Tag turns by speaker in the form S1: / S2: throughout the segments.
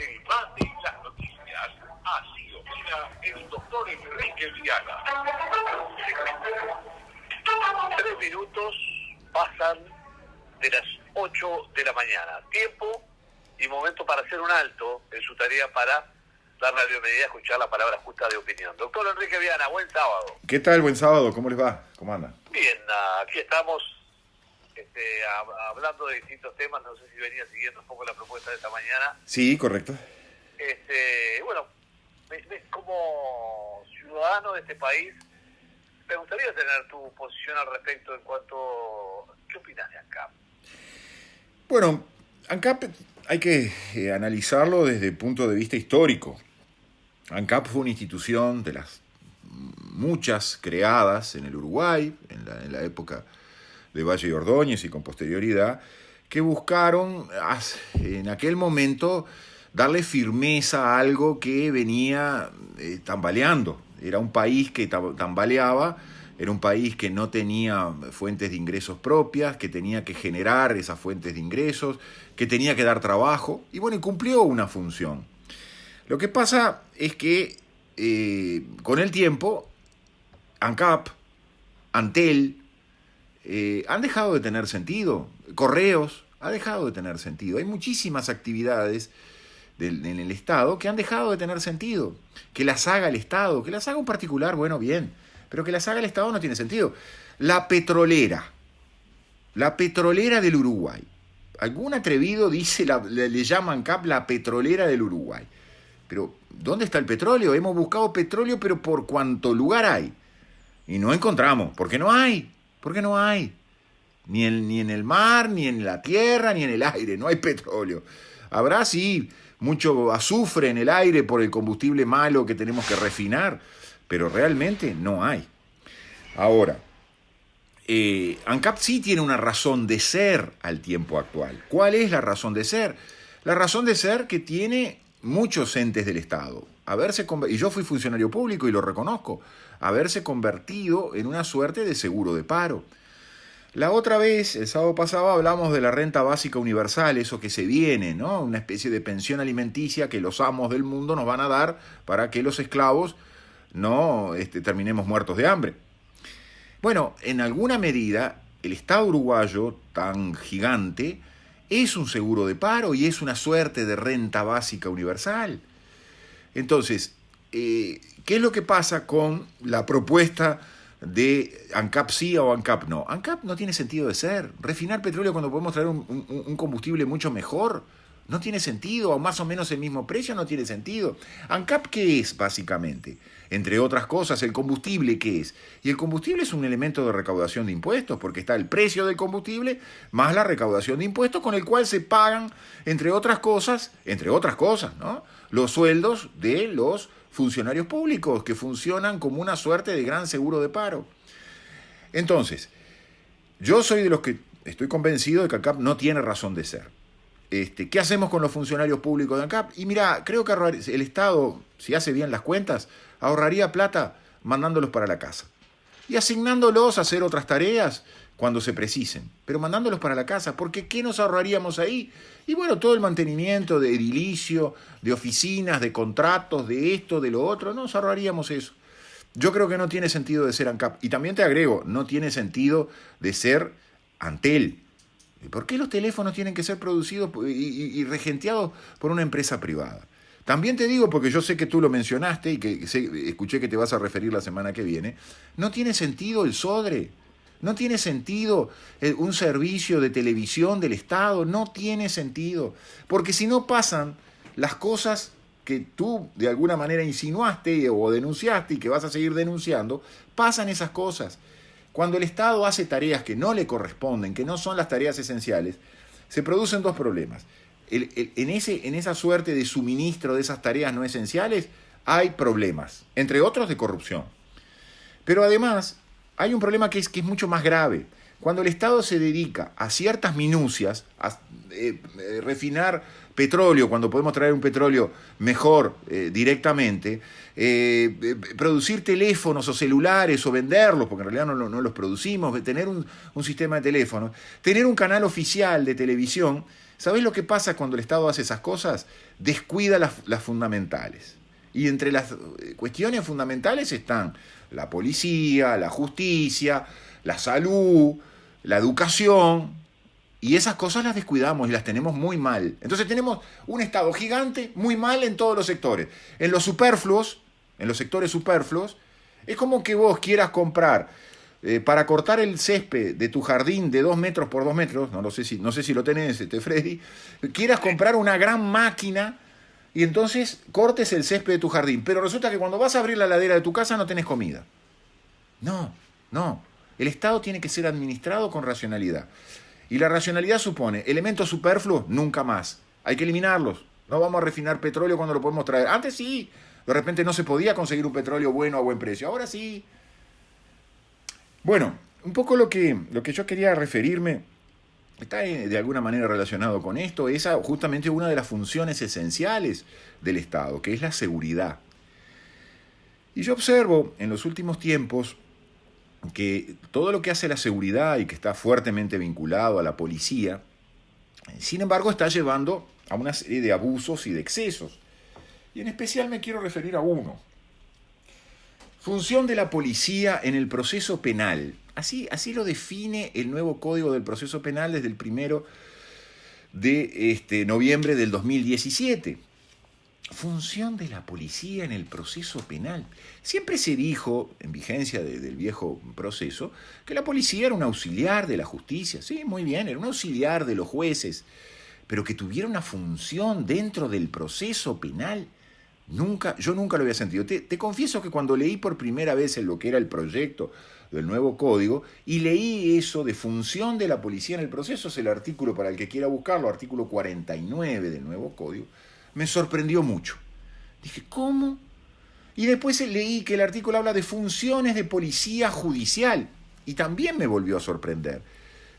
S1: el mate y las noticias. Así opina el doctor Enrique Viana. 3 minutos pasan de las 8 de la mañana. Tiempo y momento para hacer un alto en su tarea para dar la bienvenida a escuchar la palabra justa de opinión. Doctor Enrique Viana, buen sábado.
S2: ¿Qué tal? Buen sábado, ¿cómo les va? ¿Cómo andan?
S1: Bien, aquí estamos hablando de distintos temas. No sé si venía siguiendo un poco la propuesta de esta mañana.
S2: Sí, correcto.
S1: Bueno, como ciudadano de este país, me gustaría tener tu posición al respecto en cuanto... ¿Qué opinas de ANCAP?
S2: Bueno, ANCAP hay que analizarlo desde el punto de vista histórico. ANCAP fue una institución de las muchas creadas en el Uruguay, en la época de Valle y Ordóñez y con posterioridad, que buscaron en aquel momento darle firmeza a algo que venía tambaleando. Era un país que tambaleaba, era un país que no tenía fuentes de ingresos propias, que tenía que generar esas fuentes de ingresos, que tenía que dar trabajo, y bueno, cumplió una función. Lo que pasa es que con el tiempo, ANCAP, Antel, han dejado de tener sentido. Correos ha dejado de tener sentido. Hay muchísimas actividades en el Estado que han dejado de tener sentido. Que las haga el Estado, que las haga un particular, bueno, bien, pero que las haga el Estado no tiene sentido. La petrolera del Uruguay. Algún atrevido dice, le llama ANCAP la petrolera del Uruguay. Pero, ¿dónde está el petróleo? Hemos buscado petróleo, pero por cuánto lugar hay. Y no encontramos, porque no hay. Porque no hay. Ni en el mar, ni en la tierra, ni en el aire. No hay petróleo. Habrá, sí, mucho azufre en el aire por el combustible malo que tenemos que refinar, pero realmente no hay. Ahora, ANCAP sí tiene una razón de ser al tiempo actual. ¿Cuál es la razón de ser? La razón de ser que tiene muchos entes del Estado. Y yo fui funcionario público y lo reconozco, haberse convertido en una suerte de seguro de paro. La otra vez, el sábado pasado, hablamos de la renta básica universal, eso que se viene, ¿no? Una especie de pensión alimenticia que los amos del mundo nos van a dar para que los esclavos no terminemos muertos de hambre. Bueno, en alguna medida, el Estado uruguayo, tan gigante, es un seguro de paro y es una suerte de renta básica universal. Entonces, ¿qué es lo que pasa con la propuesta de ANCAP sí o ANCAP no? ANCAP no tiene sentido de ser. Refinar petróleo cuando podemos traer un combustible mucho mejor no tiene sentido, o más o menos el mismo precio no tiene sentido. ANCAP, ¿qué es básicamente? Entre otras cosas, el combustible, ¿qué es? Y el combustible es un elemento de recaudación de impuestos, porque está el precio del combustible más la recaudación de impuestos, con el cual se pagan, entre otras cosas, ¿no?, los sueldos de los funcionarios públicos, que funcionan como una suerte de gran seguro de paro. Entonces, yo soy de los que estoy convencido de que ANCAP no tiene razón de ser. ¿Qué hacemos con los funcionarios públicos de ANCAP? Y mira, creo que el Estado, si hace bien las cuentas, ahorraría plata mandándolos para la casa y asignándolos a hacer otras tareas cuando se precisen, pero mandándolos para la casa, porque ¿qué nos ahorraríamos ahí? Y bueno, todo el mantenimiento de edilicio, de oficinas, de contratos, de esto, de lo otro, nos ahorraríamos eso. Yo creo que no tiene sentido de ser ANCAP. Y también te agrego, no tiene sentido de ser Antel. ¿Por qué los teléfonos tienen que ser producidos y regenteados por una empresa privada? También te digo, porque yo sé que tú lo mencionaste y que escuché que te vas a referir la semana que viene, no tiene sentido el SODRE, no tiene sentido un servicio de televisión del Estado, no tiene sentido, porque si no pasan las cosas que tú de alguna manera insinuaste o denunciaste y que vas a seguir denunciando, pasan esas cosas. Cuando el Estado hace tareas que no le corresponden, que no son las tareas esenciales, se producen dos problemas. En esa suerte de suministro de esas tareas no esenciales hay problemas, entre otros de corrupción. Pero además hay un problema que es mucho más grave. Cuando el Estado se dedica a ciertas minucias, a refinar petróleo, cuando podemos traer un petróleo mejor directamente, producir teléfonos o celulares o venderlos, porque en realidad no los producimos, tener un sistema de teléfonos, tener un canal oficial de televisión, ¿Sabés lo que pasa cuando el Estado hace esas cosas? Descuida las fundamentales. Y entre las cuestiones fundamentales están la policía, la justicia, la salud, la educación. Y esas cosas las descuidamos y las tenemos muy mal. Entonces tenemos un Estado gigante muy mal en todos los sectores. En los superfluos, en los sectores superfluos, es como que vos quieras comprar para cortar el césped de tu jardín de 2 metros por 2 metros, no sé si lo tenés, Freddy, quieras comprar una gran máquina y entonces cortes el césped de tu jardín. Pero resulta que cuando vas a abrir la heladera de tu casa no tenés comida. No. El Estado tiene que ser administrado con racionalidad. Y la racionalidad supone elementos superfluos, nunca más. Hay que eliminarlos. No vamos a refinar petróleo cuando lo podemos traer. Antes sí, de repente no se podía conseguir un petróleo bueno a buen precio. Ahora sí. Bueno, un poco lo que yo quería referirme está de alguna manera relacionado con esto. Es justamente una de las funciones esenciales del Estado, que es la seguridad. Y yo observo en los últimos tiempos que todo lo que hace la seguridad y que está fuertemente vinculado a la policía, sin embargo está llevando a una serie de abusos y de excesos. Y en especial me quiero referir a uno. Función de la policía en el proceso penal. Así lo define el nuevo Código del Proceso Penal desde el 1 de noviembre del 2017. Función de la policía en el proceso penal. Siempre se dijo, en vigencia del viejo proceso, que la policía era un auxiliar de la justicia. Sí, muy bien, era un auxiliar de los jueces, pero que tuviera una función dentro del proceso penal, yo nunca lo había sentido. Te confieso que cuando leí por primera vez en lo que era el proyecto del nuevo código, y leí eso de función de la policía en el proceso, es el artículo, para el que quiera buscarlo, artículo 49 del nuevo código, me sorprendió mucho. Dije, ¿cómo? Y después leí que el artículo habla de funciones de policía judicial, y también me volvió a sorprender.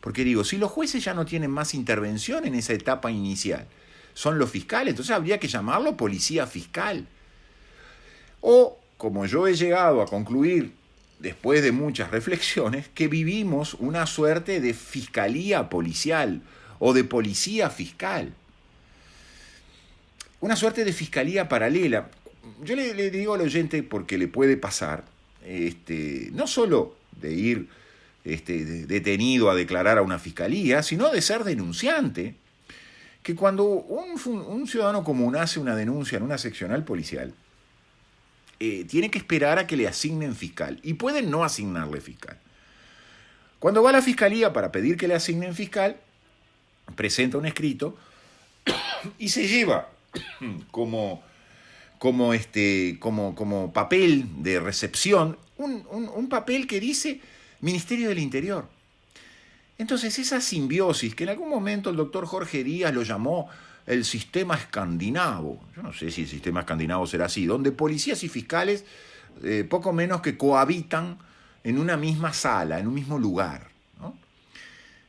S2: Porque digo, si los jueces ya no tienen más intervención en esa etapa inicial, son los fiscales, entonces habría que llamarlo policía fiscal. O, como yo he llegado a concluir, después de muchas reflexiones, que vivimos una suerte de fiscalía policial o de policía fiscal. Una suerte de fiscalía paralela. Yo le digo al oyente, porque le puede pasar, no solo de ir detenido a declarar a una fiscalía, sino de ser denunciante, que cuando un ciudadano común hace una denuncia en una seccional policial, tiene que esperar a que le asignen fiscal, y pueden no asignarle fiscal. Cuando va a la fiscalía para pedir que le asignen fiscal, presenta un escrito y se lleva como papel de recepción un papel que dice Ministerio del Interior. Entonces esa simbiosis, que en algún momento el doctor Jorge Díaz lo llamó el sistema escandinavo, yo no sé si el sistema escandinavo será así, donde policías y fiscales poco menos que cohabitan en una misma sala, en un mismo lugar, ¿no?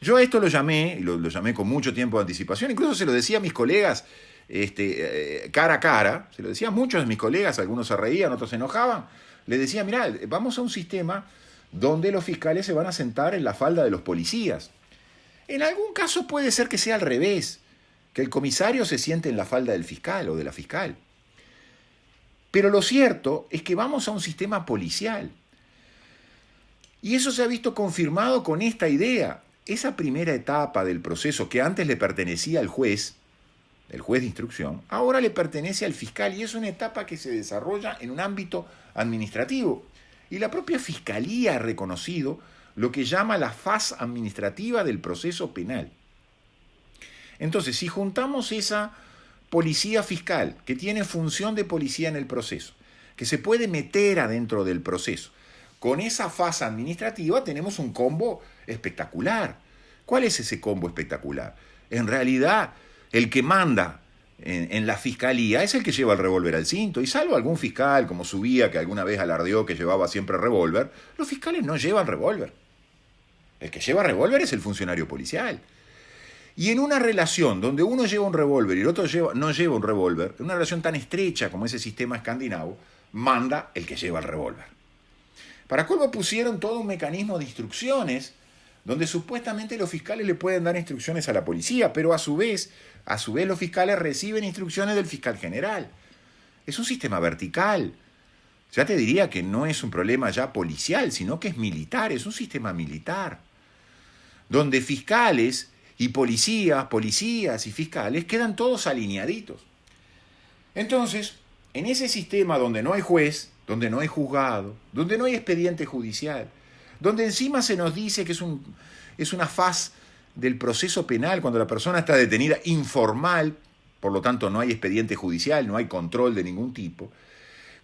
S2: Yo a esto lo llamé, y lo llamé con mucho tiempo de anticipación, incluso se lo decía a mis colegas cara a cara, se lo decía a muchos de mis colegas, algunos se reían, otros se enojaban, les decía, mirá, vamos a un sistema donde los fiscales se van a sentar en la falda de los policías. En algún caso puede ser que sea al revés, que el comisario se siente en la falda del fiscal o de la fiscal. Pero lo cierto es que vamos a un sistema policial. Y eso se ha visto confirmado con esta idea. Esa primera etapa del proceso que antes le pertenecía al juez, el juez de instrucción, ahora le pertenece al fiscal, y es una etapa que se desarrolla en un ámbito administrativo. Y la propia Fiscalía ha reconocido lo que llama la faz administrativa del proceso penal. Entonces, si juntamos esa policía fiscal, que tiene función de policía en el proceso, que se puede meter adentro del proceso, con esa faz administrativa tenemos un combo espectacular. ¿Cuál es ese combo espectacular? En realidad, el que manda en la fiscalía es el que lleva el revólver al cinto, y salvo algún fiscal como Subía, que alguna vez alardeó que llevaba siempre revólver, los fiscales no llevan revólver. El que lleva revólver es el funcionario policial. Y en una relación donde uno lleva un revólver y el otro no lleva un revólver, en una relación tan estrecha como ese sistema escandinavo, manda el que lleva el revólver. Para colmo pusieron todo un mecanismo de instrucciones donde supuestamente los fiscales le pueden dar instrucciones a la policía, pero a su vez los fiscales reciben instrucciones del fiscal general. Es un sistema vertical. Ya te diría que no es un problema ya policial, sino que es militar, es un sistema militar, donde fiscales y policías y fiscales quedan todos alineaditos. Entonces, en ese sistema donde no hay juez, donde no hay juzgado, donde no hay expediente judicial, donde encima se nos dice que es una faz del proceso penal cuando la persona está detenida informal, por lo tanto no hay expediente judicial, no hay control de ningún tipo,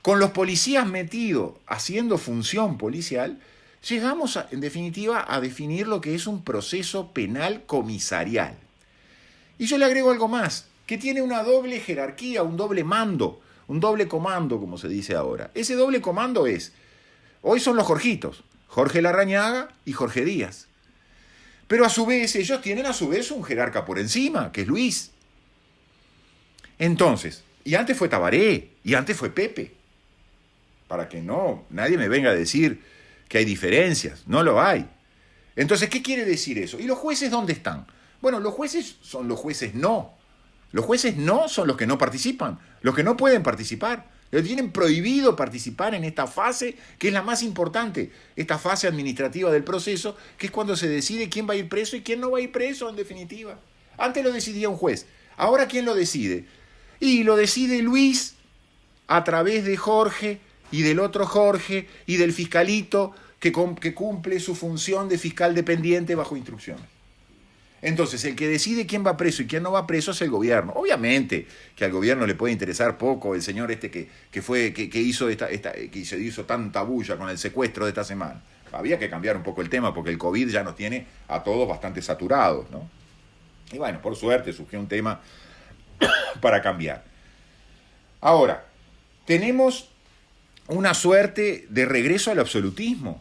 S2: con los policías metidos haciendo función policial, llegamos en definitiva a definir lo que es un proceso penal comisarial. Y yo le agrego algo más, que tiene una doble jerarquía, un doble mando, un doble comando, como se dice ahora. Ese doble comando hoy son los Jorgitos, Jorge Larrañaga y Jorge Díaz. Pero a su vez, ellos tienen a su vez un jerarca por encima, que es Luis. Entonces, y antes fue Tabaré, y antes fue Pepe. Para que nadie me venga a decir que hay diferencias, no lo hay. Entonces, ¿qué quiere decir eso? ¿Y los jueces dónde están? Bueno, los jueces son los jueces no. Los jueces no son los que no participan, los que no pueden participar. Ellos tienen prohibido participar en esta fase, que es la más importante, esta fase administrativa del proceso, que es cuando se decide quién va a ir preso y quién no va a ir preso, en definitiva. Antes lo decidía un juez. Ahora, ¿quién lo decide? Y lo decide Luis a través de Jorge y del otro Jorge y del fiscalito que cumple su función de fiscal dependiente bajo instrucciones. Entonces, el que decide quién va preso y quién no va preso es el gobierno. Obviamente que al gobierno le puede interesar poco el señor que se hizo tanta bulla con el secuestro de esta semana. Había que cambiar un poco el tema porque el COVID ya nos tiene a todos bastante saturados, ¿no? Y bueno, por suerte surgió un tema para cambiar. Ahora, tenemos una suerte de regreso al absolutismo.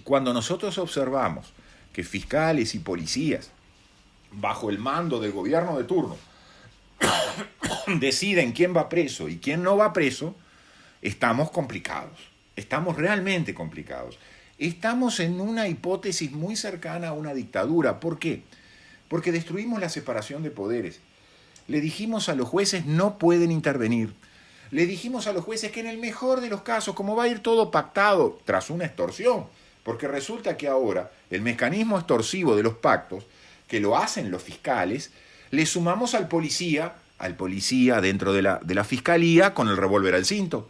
S2: Cuando nosotros observamos que fiscales y policías, bajo el mando del gobierno de turno, deciden quién va preso y quién no va preso, estamos complicados. Estamos realmente complicados. Estamos en una hipótesis muy cercana a una dictadura. ¿Por qué? Porque destruimos la separación de poderes. Le dijimos a los jueces no pueden intervenir. Le dijimos a los jueces que en el mejor de los casos, como va a ir todo pactado tras una extorsión, porque resulta que ahora el mecanismo extorsivo de los pactos, que lo hacen los fiscales, le sumamos al policía dentro de la fiscalía con el revólver al cinto.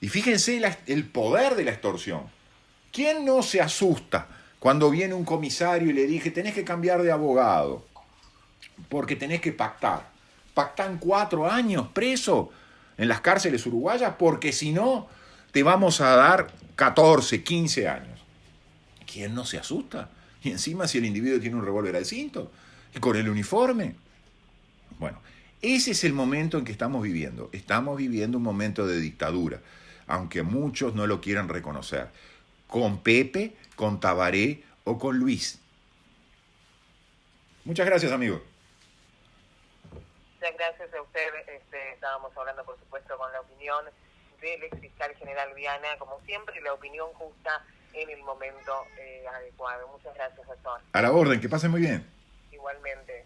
S2: Y fíjense el poder de la extorsión. ¿Quién no se asusta cuando viene un comisario y le dije tenés que cambiar de abogado porque tenés que pactar? Pactan 4 años preso en las cárceles uruguayas porque si no te vamos a dar 14, 15 años. ¿Quién no se asusta? Y encima si el individuo tiene un revólver al cinto y con el uniforme. Bueno, ese es el momento en que estamos viviendo. Estamos viviendo un momento de dictadura, aunque muchos no lo quieran reconocer. Con Pepe, con Tabaré o con Luis. Muchas gracias, amigo.
S3: Muchas gracias a usted. Estábamos hablando, por supuesto, con la opinión del ex fiscal general Viana, como siempre, la opinión justa en el momento adecuado. Muchas gracias, doctor.
S2: A la orden, que pasen muy bien.
S3: Igualmente.